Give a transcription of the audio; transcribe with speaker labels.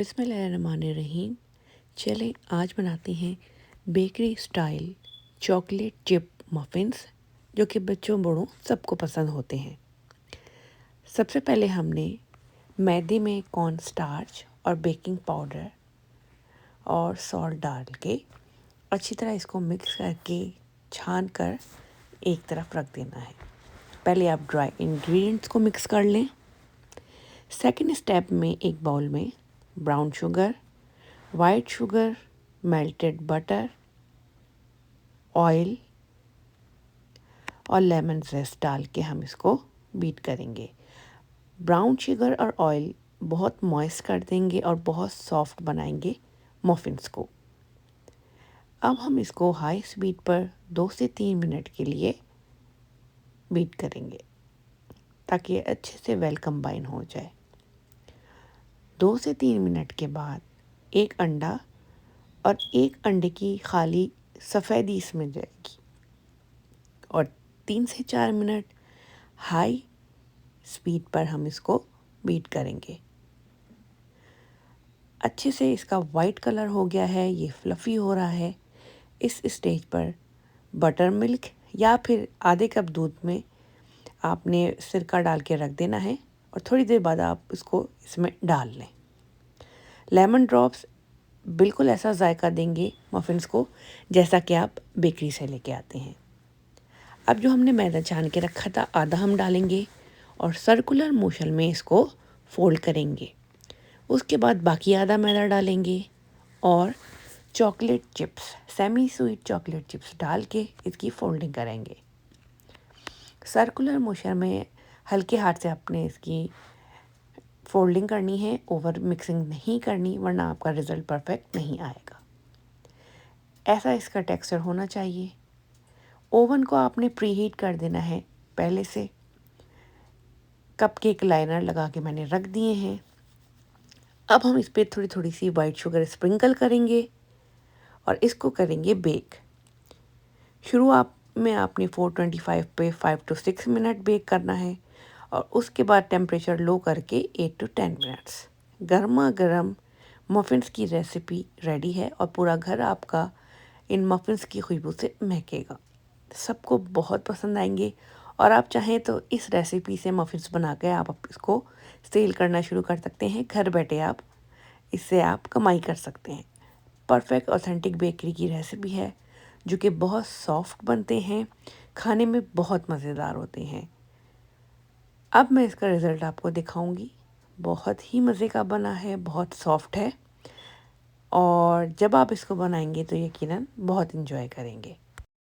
Speaker 1: बिस्मिल्लाहिर्रहमानिर्रहीम। चलें आज बनाते हैं bakery style chocolate chip muffins, जो कि बच्चों बड़ों सबको पसंद होते हैं। सबसे पहले हमने मैदे में कॉर्न स्टार्च और बेकिंग पाउडर और सॉल्ट डाल के अच्छी तरह इसको मिक्स करके छान कर एक तरफ रख देना है। पहले आप ड्राई इंग्रेडिएंट्स को मिक्स कर लें। सेकंड स्टेप में एक बाउल में brown sugar, white sugar, melted butter, oil और लेमन ज़ेस्ट डाल के हम इसको बीट करेंगे। ब्राउन शुगर और ऑयल बहुत मॉइस्ट कर देंगे और बहुत सॉफ्ट बनाएंगे मफ़िन्स को। अब हम इसको हाई स्पीड पर 2 से 3 मिनट के लिए बीट करेंगे ताकि ये अच्छे से वेल कंबाइन हो जाए। 2 से 3 मिनट के बाद एक अंडा और एक अंडे की खाली सफ़ेदी इसमें जाएगी और 3 से 4 मिनट हाई स्पीड पर हम इसको बीट करेंगे। अच्छे से इसका वाइट कलर हो गया है, ये फ्लफ़ी हो रहा है। इस स्टेज पर बटर मिल्क या फिर आधे कप दूध में आपने सिरका डाल के रख देना है और थोड़ी देर बाद आप इसको इसमें डाल लें। लेमन ड्रॉप्स बिल्कुल ऐसा जायका देंगे मफ़िन्स को जैसा कि आप बेकरी से लेके आते हैं। अब जो हमने मैदा छान के रखा था आधा हम डालेंगे और सर्कुलर मोशन में इसको फोल्ड करेंगे। उसके बाद बाकी आधा मैदा डालेंगे और chocolate chips, semi sweet chocolate chips डाल के इसकी फोल्डिंग करेंगे। सर्कुलर मोशन में हल्के हाथ से आपने इसकी फोल्डिंग करनी है, ओवर मिक्सिंग नहीं करनी वरना आपका रिज़ल्ट परफेक्ट नहीं आएगा। ऐसा इसका टेक्सचर होना चाहिए। ओवन को आपने प्रीहीट कर देना है पहले से। कपकेक लाइनर लगा के मैंने रख दिए हैं। अब हम इस पर थोड़ी थोड़ी सी वाइट शुगर स्प्रिंकल करेंगे और इसको करेंगे बेक। शुरुआत में आपने 425 पे 5 to 6 मिनट बेक करना है और उसके बाद टेम्परेचर लो करके 8 to 10 मिनट्स। गर्मा गर्म मफ़िन्स की रेसिपी रेडी है और पूरा घर आपका इन मफ़िन्स की खुशबू से महकेगा। सबको बहुत पसंद आएंगे और आप चाहें तो इस रेसिपी से मफ़िन्स बना के आप इसको सेल करना शुरू कर सकते हैं। घर बैठे आप इससे आप कमाई कर सकते हैं। परफेक्ट ऑथेंटिक बेकरी की रेसिपी है जो कि बहुत सॉफ्ट बनते हैं, खाने में बहुत मज़ेदार होते हैं। अब मैं इसका रिज़ल्ट आपको दिखाऊंगी। बहुत ही मज़े का बना है, बहुत सॉफ्ट है और जब आप इसको बनाएंगे तो यकीनन बहुत इंजॉय करेंगे।